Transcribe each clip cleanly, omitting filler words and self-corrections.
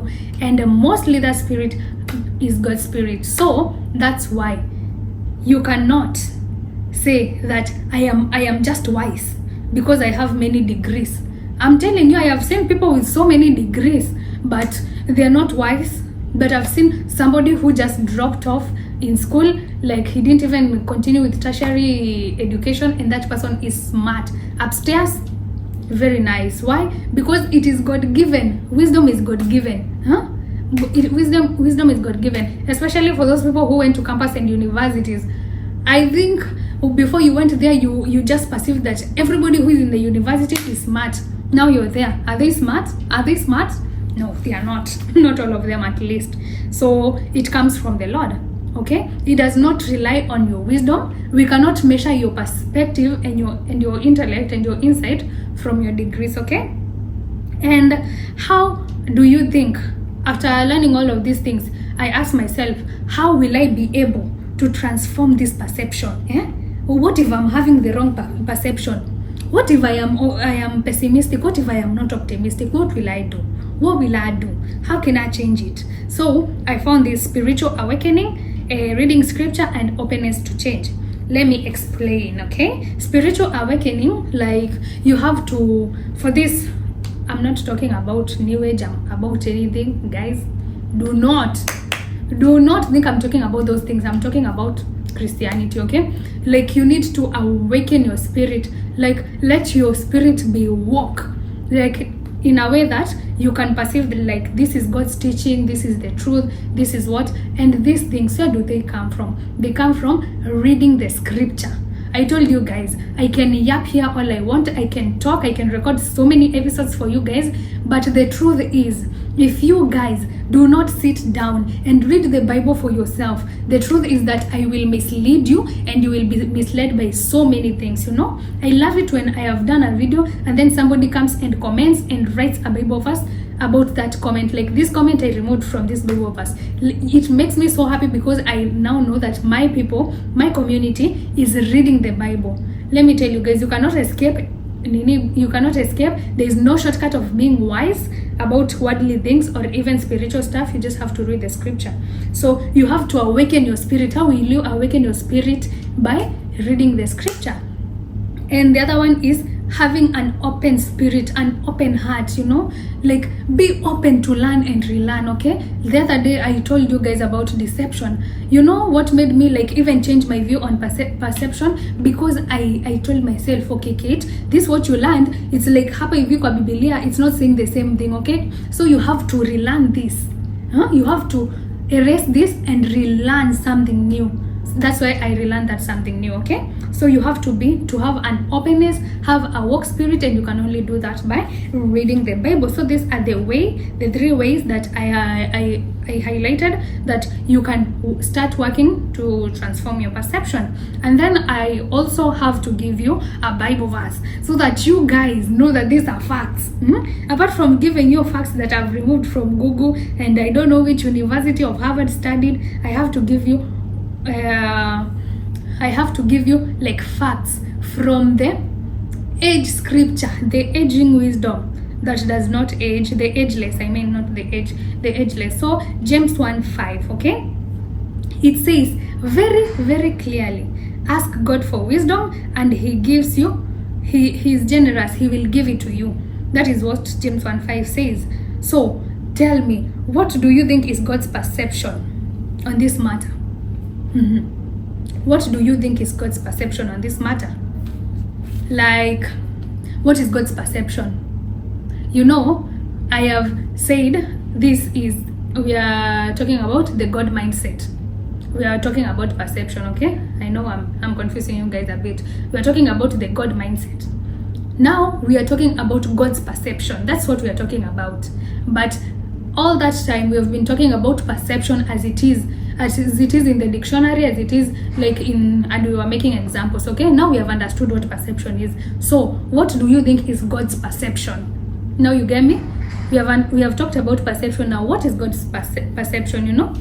you, and mostly that spirit is God's spirit. So that's why you cannot say that I am just wise because I have many degrees. I'm telling you, I have seen people with so many degrees, but they're not wise. But I've seen somebody who just dropped off in school, like he didn't even continue with tertiary education, and that person is smart upstairs. Very nice. Why? Because it is God-given. Wisdom is God-given. Wisdom is God-given, especially for those people who went to campus and universities. I think before you went there, you just perceived that everybody who is in the university is smart. Now you're there. Are they smart? Are they smart? No, they are not. Not all of them, at least. So it comes from the Lord. Okay, it does not rely on your wisdom. We cannot measure your perspective and your intellect and your insight from your degrees. Okay, and how do you think, after learning all of these things, I ask myself, how will I be able to transform this perception? What if I'm having the wrong perception? What if I am pessimistic? What if I am not optimistic? What will I do? What will I do? How can I change it? So I found this spiritual awakening, reading scripture, and openness to change. Let me explain. Okay, spiritual awakening, like you have to, for this, I'm not talking about new age, about anything, guys. Do not think I'm talking about those things. I'm talking about Christianity. Okay, like you need to awaken your spirit, like let your spirit be woke, like in a way that you can perceive that, like, this is God's teaching, this is the truth, this is what, and these things, where do they come from? They come from reading the scripture. I told you guys, I can yap here all I want, I can talk, I can record so many episodes for you guys, but the truth is, if you guys do not sit down and read the Bible for yourself, the truth is that I will mislead you and you will be misled by so many things, you know. I love it when I have done a video and then somebody comes and comments and writes a Bible verse about that comment. Like this comment I removed from this Bible verse. It makes me so happy because I now know that my people, my community is reading the Bible. Let me tell you guys, you cannot escape. You cannot escape. There is no shortcut of being wise about worldly things or even spiritual stuff. You just have to read the scripture. So you have to awaken your spirit. How will you awaken your spirit? By reading the scripture. And the other one is having an open spirit, an open heart, you know, like be open to learn and relearn. Okay, the other day I told you guys about deception. You know what made me like even change my view on perception? Because I told myself, okay Kate, this is what you learned, it's like hapa hivi kwa Biblia, it's not saying the same thing. Okay, so you have to relearn this, you have to erase this and relearn something new. That's why I relearned that something new. Okay, so you have to have an openness, have a work spirit, and you can only do that by reading the Bible. So these are the three ways that I highlighted that you can start working to transform your perception. And then I also have to give you a Bible verse so that you guys know that these are facts. Apart from giving you facts that I've removed from Google and I don't know which university of Harvard studied, I have to give you like facts from the age scripture, the aging wisdom that does not age, the ageless, I mean not the age, the ageless. So James 1:5, okay, it says very, very clearly, ask God for wisdom and he gives you, he is generous, he will give it to you. That is what James 1:5 says. So tell me, what do you think is God's perception on this matter? What do you think is God's perception on this matter? Like, what is God's perception? You know, I have said we are talking about the God mindset. We are talking about perception, okay? I know I'm confusing you guys a bit. We are talking about the God mindset. Now we are talking about God's perception. That's what we are talking about. But all that time we have been talking about perception as it is in the dictionary, as it is like and we were making examples. Okay, now we have understood what perception is. So what do you think is God's perception? Now you get me? We have talked about perception. Now what is God's perception? You know,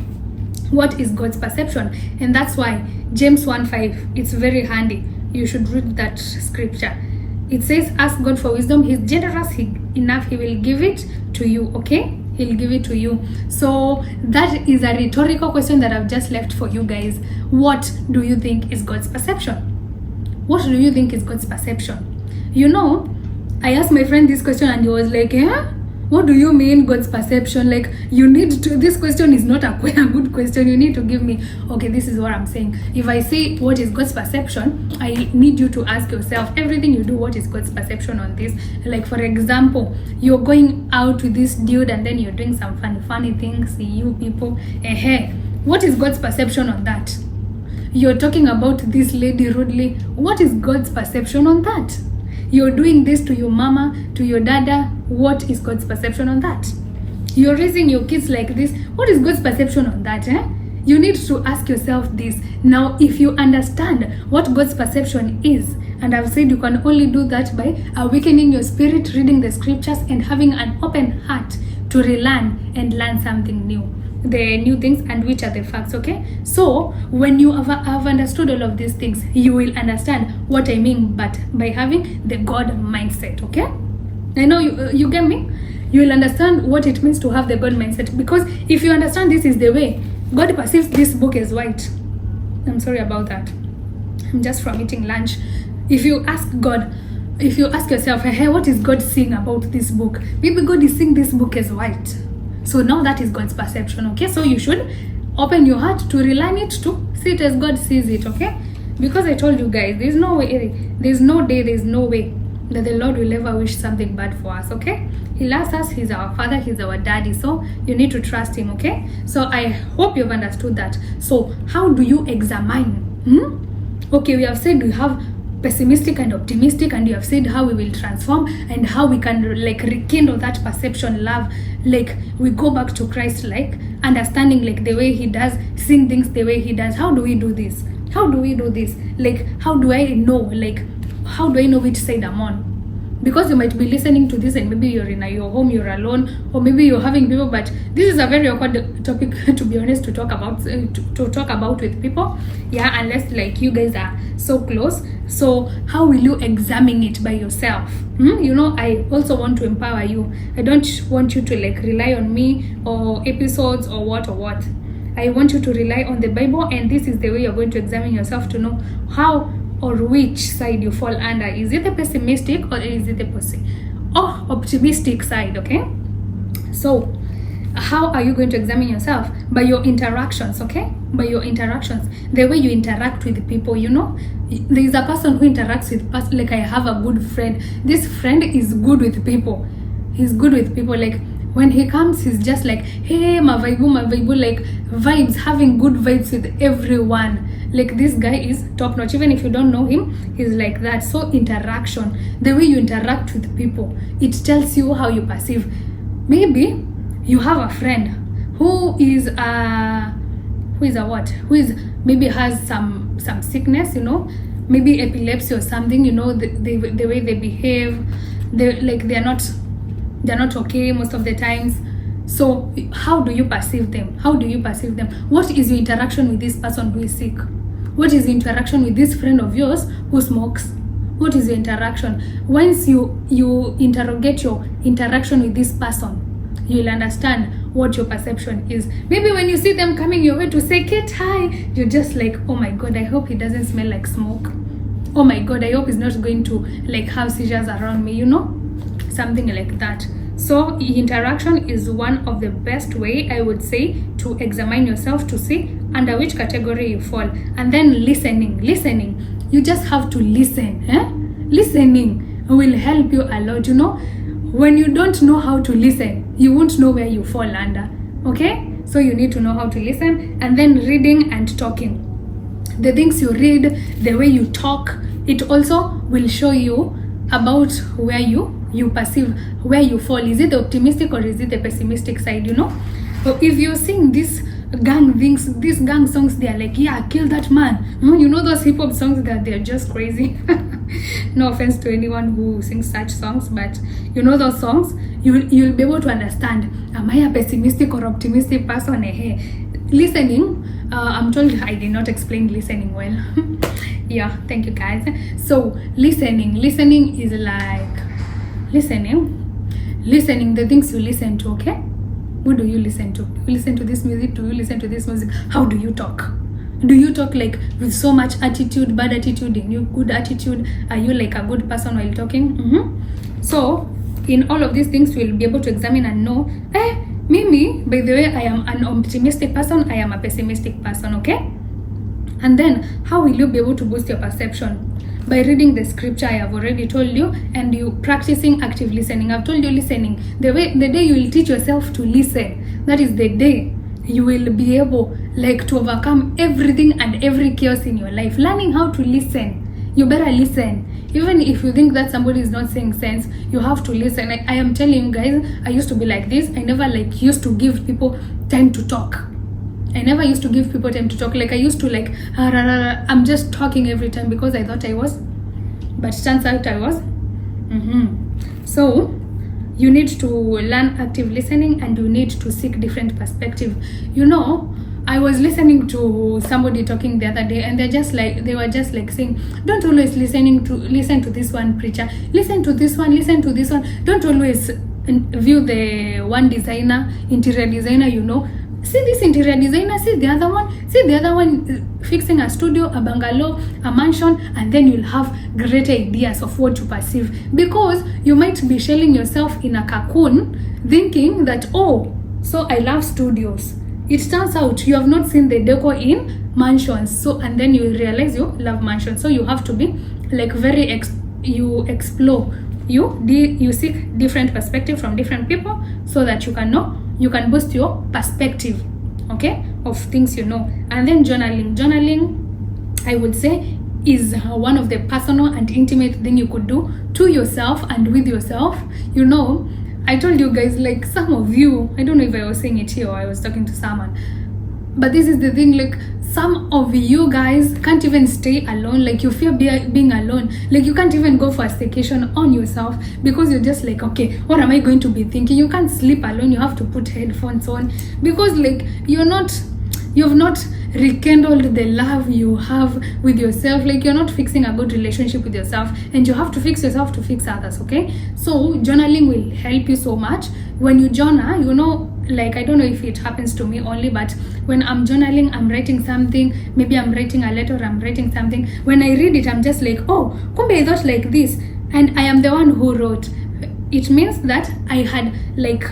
what is God's perception? And that's why James 1:5, it's very handy. You should read that scripture. It says, ask God for wisdom, he's generous enough, he will give it to you. Okay, He'll give it to you. So that is a rhetorical question that I've just left for you guys. What do you think is God's perception? What do you think is God's perception? You know, I asked my friend this question and he was like, what do you mean God's perception? Like, you need to, this question is not a good question. You need to give me, okay, this is what I'm saying. If I say what is God's perception, I need you to ask yourself, everything you do, what is God's perception on this? Like, for example, you're going out with this dude and then you're doing some funny things, you people, what is God's perception on that? You're talking about this lady rudely, what is God's perception on that? You're doing this to your mama, to your dada, what is God's perception on that? You're raising your kids like this, what is God's perception on that? You need to ask yourself this. Now, if you understand what God's perception is, and I've said you can only do that by awakening your spirit, reading the scriptures, and having an open heart to relearn and learn something new. The new things and which are the facts, okay? So when you have understood all of these things, you will understand what I mean but by having the God mindset, okay? I know you get me? You will understand what it means to have the God mindset, because if you understand this is the way God perceives this book as white. I'm sorry about that. I'm just from eating lunch. If you ask God, if you ask yourself, hey, what is God seeing about this book? Maybe God is seeing this book as white. So now that is God's perception, okay? So you should open your heart to relearn it, to see it as God sees it, okay? Because I told you guys, there's no way, there's no day, there's no way that the Lord will ever wish something bad for us, okay? He loves us, he's our father, he's our daddy, so you need to trust him, okay? So I hope you've understood that. So how do you examine? Okay, we have said we have pessimistic and optimistic, and you have said how we will transform and how we can like rekindle that perception, love, like we go back to Christ, like understanding like the way he does, seeing things the way he does. How do we do this? How do we do this? Like, how do I know, like, how do I know which side I'm on? Because you might be listening to this and maybe you're in your home, you're alone, or maybe you're having people, but this is a very awkward topic to be honest to talk about with people, yeah, unless like you guys are so close. So how will you examine it by yourself? You know, I also want to empower you. I don't want you to like rely on me or episodes or what. I want you to rely on the Bible, and this is the way you're going to examine yourself to know how or which side you fall under. Is it the pessimistic or is it the optimistic side, okay? So how are you going to examine yourself? By your interactions, okay? By your interactions, the way you interact with people. You know, there is a person who interacts with us, like I have a good friend. This friend is good with people. He's good with people. Like when he comes, he's just like, hey, mavaibu, like vibes, having good vibes with everyone. Like this guy is top notch. Even if you don't know him, he's like that. So interaction, the way you interact with people, it tells you how you perceive. Maybe you have a friend who is maybe has some sickness, you know, maybe epilepsy or something, you know, the way they behave, they're not okay most of the times. So how do you perceive them? What is your interaction with this person who is sick? What is the interaction with this friend of yours who smokes? What is your interaction? Once you interrogate your interaction with this person, you'll understand what your perception is. Maybe when you see them coming your way to say Kate hi, you're just like, oh my god, I hope he doesn't smell like smoke. Oh my god, I hope he's not going to like have seizures around me, you know, something like that. So interaction is one of the best way, I would say, to examine yourself, to see under which category you fall. And then listening, you just have to listen. Listening will help you a lot. You know, when you don't know how to listen, you won't know where you fall under, okay? So you need to know how to listen. And then reading and talking, the things you read, the way you talk, it also will show you about where you perceive, where you fall. Is it the optimistic or is it the pessimistic side, you know? So if you're seeing these gang songs, they are like, yeah, kill that man. You know those hip-hop songs that they're just crazy. No offense to anyone who sings such songs, but you know those songs, you'll be able to understand, am I a pessimistic or optimistic person? Listening, I'm told I did not explain listening well. Yeah, thank you guys. So listening is like listening, the things you listen to, okay? What do you listen to? Do you listen to this music? Do you listen to this music? How do you talk? Do you talk like with so much attitude, bad attitude, in you good attitude? Are you like a good person while talking? So in all of these things, we'll be able to examine and know, Mimi, by the way, I am an optimistic person, I am a pessimistic person, okay? And then how will you be able to boost your perception? By reading the scripture I have already told you, and you practicing active listening. I've told you listening. The day you will teach yourself to listen, that is the day you will be able like to overcome everything and every chaos in your life. Learning how to listen. You better listen. Even if you think that somebody is not saying sense, you have to listen. I am telling you guys, I used to be like this. I never like used to give people time to talk. I never used to give people time to talk. Like I used to like, I'm just talking every time because I thought I was. But it turns out I was. So you need to learn active listening, and you need to seek different perspective. You know, I was listening to somebody talking the other day, and they were just like saying, don't always listen to this one preacher. Listen to this one. Don't always view the one designer, interior designer, you know. See this interior designer, see the other one fixing a studio, a bungalow, a mansion, and then you'll have great ideas of what to perceive. Because you might be shelling yourself in a cocoon thinking that, oh, so I love studios. It turns out you have not seen the decor in mansions. So, and then you realize you love mansions. So you have to be like you explore, you seek different perspective from different people so that you can know, you can boost your perspective, okay, of things you know. And then journaling, I would say, is one of the personal and intimate thing you could do to yourself and with yourself. You know, I told you guys, like some of you, I don't know if I was saying it here or I was talking to someone, but this is the thing, like some of you guys can't even stay alone. Like you fear being alone. Like you can't even go for a staycation on yourself because you're just like, okay, what am I going to be thinking? You can't sleep alone. You have to put headphones on because like you've not rekindled the love you have with yourself. Like you're not fixing a good relationship with yourself, and you have to fix yourself to fix others, okay? So journaling will help you so much. When you journal, you know, like I don't know if it happens to me only, but when I'm journaling, I'm writing something. Maybe I'm writing a letter, I'm writing something. When I read it, I'm just like, oh, kumbe I thought like this, and I am the one who wrote. It means that I had like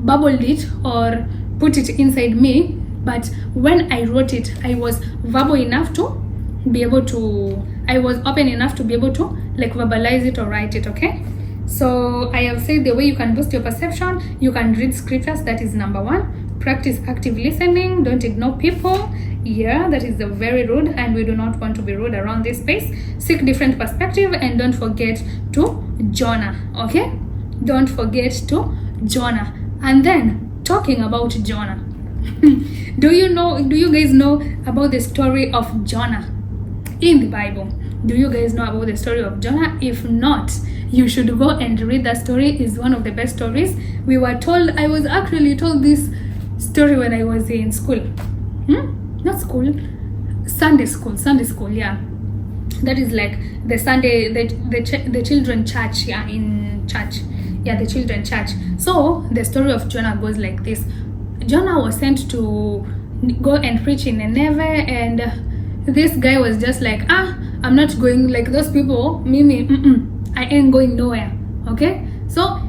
bubbled it or put it inside me, but when I wrote it, I was verbal enough to be able to, I was open enough to be able to like verbalize it or write it, okay? So I have said the way you can boost your perception, you can read scriptures, that is number one. Practice active listening, don't ignore people. Yeah, that is very rude, and we do not want to be rude around this space. Seek different perspective, and don't forget to journal, okay? Don't forget to journal. And then talking about Jonah. Do you guys know about the story of Jonah in the Bible? Do you guys know about the story of Jonah? If not, you should go and read that story. It's one of the best stories. I was actually told this story when I was in school. Not school, Sunday school, yeah. That is like the Sunday, the children church, yeah, in church. Yeah, the children church. So the story of Jonah goes like this. Jonah was sent to go and preach in Nineveh, and this guy was just like, I'm not going like those people, I ain't going nowhere, okay? So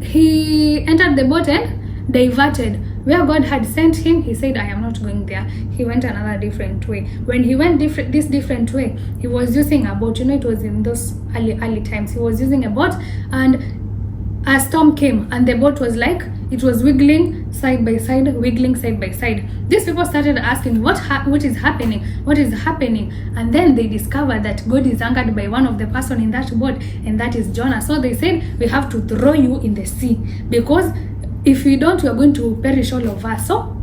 he entered the boat and diverted. Where God had sent him, he said, I am not going there. He went another different way. When he went this different way, he was using a boat. You know, it was in those early times. He was using a boat, and a storm came, and the boat was like, it was wiggling side by side. These people started asking, what is happening? What is happening? And then they discovered that God is angered by one of the person in that boat, and that is Jonah. So they said, we have to throw you in the sea, because if we don't, we are going to perish all of us. So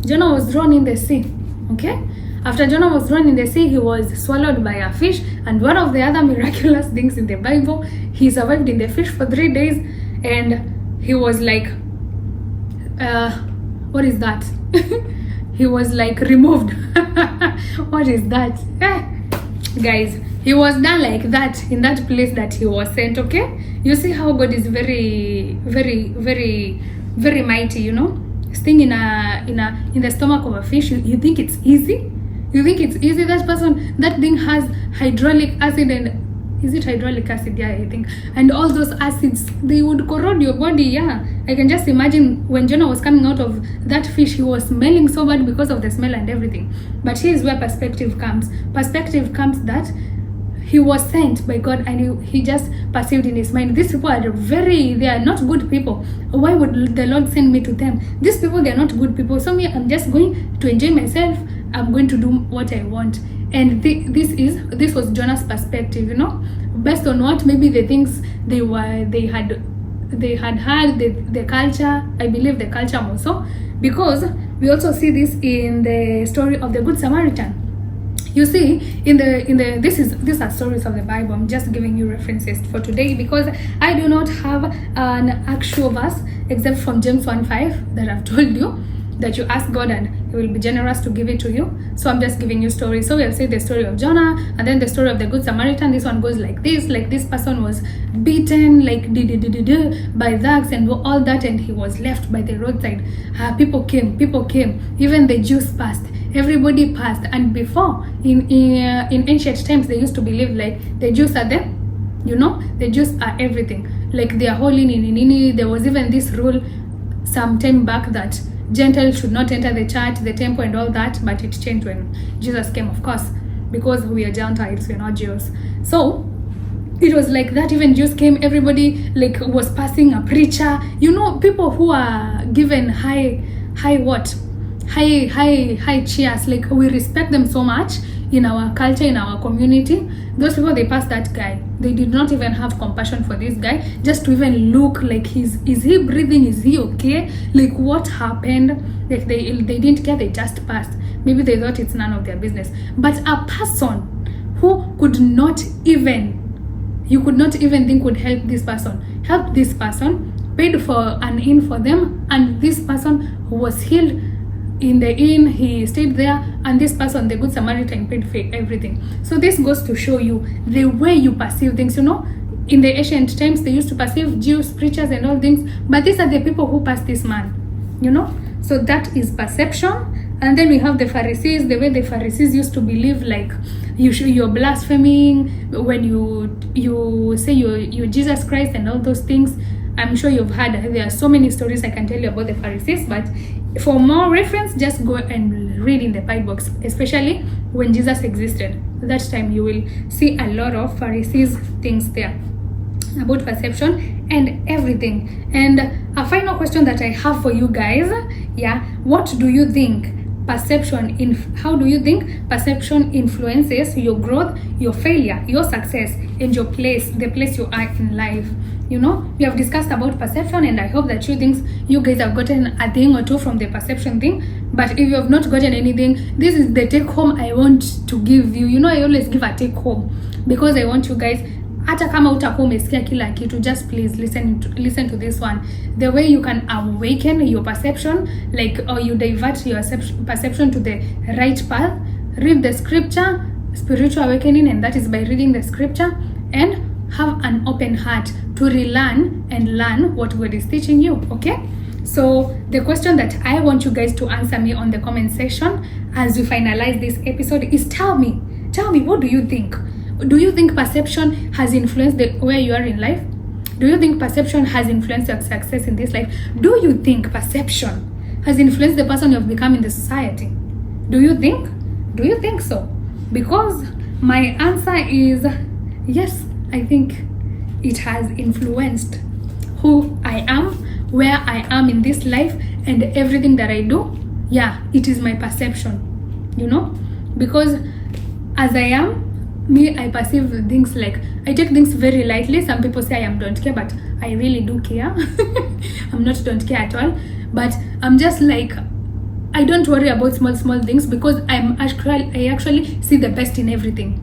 Jonah was thrown in the sea, okay? After Jonah was thrown in the sea, he was swallowed by a fish. And one of the other miraculous things in the Bible, he survived in the fish for 3 days, and he was like, what is that? He was like removed. What is that? Guys, he was done like that in that place that he was sent, okay? You see how God is very, very, very very mighty, you know, sting in the stomach of a fish. You think it's easy? You think it's easy? That person, that thing has hydraulic acid, and is it hydraulic acid? Yeah, I think. And all those acids, they would corrode your body. Yeah, I can just imagine when Jonah was coming out of that fish, he was smelling so bad because of the smell and everything. But here's where perspective comes. Perspective comes that he was sent by God, and he just perceived in his mind, these people are they are not good people. Why would the Lord send me to them? These people, they are not good people. So me, I'm just going to enjoy myself. I'm going to do what I want. And this was Jonah's perspective, you know, based on what maybe the things they had heard, the culture, I believe the culture also, because we also see this in the story of the Good Samaritan. You see, these are stories of the Bible. I'm just giving you references for today because I do not have an actual verse except from James 1:5 that I've told you that you ask God and He will be generous to give it to you. So I'm just giving you stories. So we'll say the story of Jonah and then the story of the Good Samaritan. This one goes like this person was beaten by thugs and all that, and he was left by the roadside. People came, even the Jews passed, everybody passed. And before, in ancient times, they used to believe like the Jews are the, you know, the Jews are everything, like they are holy. There was even this rule some time back that Gentiles should not enter the church, the temple and all that, but it changed when Jesus came, of course, because we are Gentiles, we're not Jews. So it was like that. Even Jews came, everybody like was passing, a preacher, you know, people who are given high cheers, like we respect them so much in our culture, in our community. Those people, they passed that guy. They did not even have compassion for this guy, just to even look like is he breathing, is he okay, like what happened. Like they didn't care, they just passed. Maybe they thought it's none of their business. But a person who you could not even think would help this person, paid for an inn for them, and this person was healed in the inn, he stayed there, and this person, the Good Samaritan, paid for everything. So this goes to show you the way you perceive things. You know, in the ancient times, they used to perceive Jews, preachers and all things, but these are the people who passed this man, you know. So that is perception. And then we have the Pharisees, the way the Pharisees used to believe, like you're blaspheming when you say you're Jesus Christ and all those things. I'm sure you've heard, there are so many stories I can tell you about the Pharisees, but for more reference, just go and read in the Bible, especially when Jesus existed. That time you will see a lot of Pharisees things there about perception and everything. And a final question that I have for you guys, what do you think how do you think perception influences your growth, your failure, your success, and the place you are in life? You know, we have discussed about perception, and I hope that you guys have gotten a thing or two from the perception thing. But if you have not gotten anything, this is the take home I want to give you. You know, I always give a take home because I want you guys, hata kama utakuwa umesikia kila kitu, just please listen to this one. The way you can awaken your perception, or you divert your perception to the right path. Read the scripture, spiritual awakening, and that is by reading the scripture, and have an open heart to relearn and learn what God is teaching you. Okay, so the question that I want you guys to answer me on the comment section as we finalize this episode is, tell me, what do you think? Do you think perception has influenced where you are in life? Do you think perception has influenced your success in this life? Do you think perception has influenced the person you have become in the society? Do you think so? Because my answer is yes, I think it has influenced who I am, where I am in this life, and everything that I do. Yeah, it is my perception, you know, because as I am, I perceive things like, I take things very lightly. Some people say I don't care, but I really do care. I'm not don't care at all, but I'm just like, I don't worry about small things because I actually see the best in everything.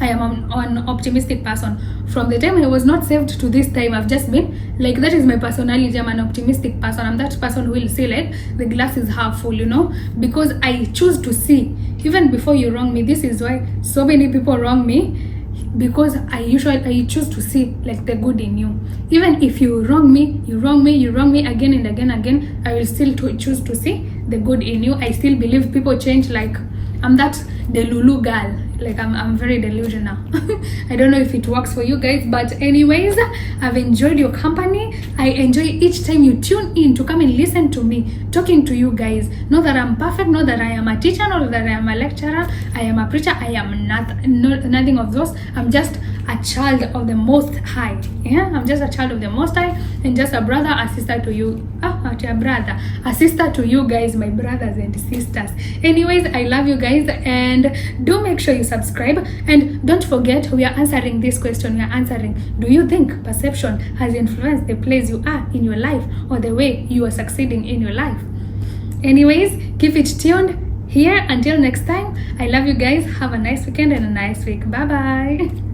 I am an optimistic person. From the time I was not saved to this time, I've just been like, that is my personality. I'm an optimistic person. I'm that person who will say like the glass is half full, you know, because I choose to see even before you wrong me. This is why so many people wrong me. because I choose to see like the good in you. Even if you wrong me again and again, I will still choose to see the good in you. I still believe people change. Like, I'm that Delulu girl. Like, I'm very delusional. I don't know if it works for you guys, but anyways, I've enjoyed your company. I enjoy each time you tune in to come and listen to me talking to you guys. Not that I'm perfect, not that I am a teacher, not that I am a lecturer, I am a preacher. I am nothing of those. I'm just a child of the Most High. Yeah, I'm just a child of the Most High, and just a brother, a sister to you. A sister to you guys, my brothers and sisters. Anyways, I love you guys, and do make sure you subscribe. And don't forget, we are answering this question. We are answering, do you think perception has influenced the place you are in your life, or the way you are succeeding in your life? Anyways, keep it tuned here. Until next time, I love you guys. Have a nice weekend and a nice week. Bye bye.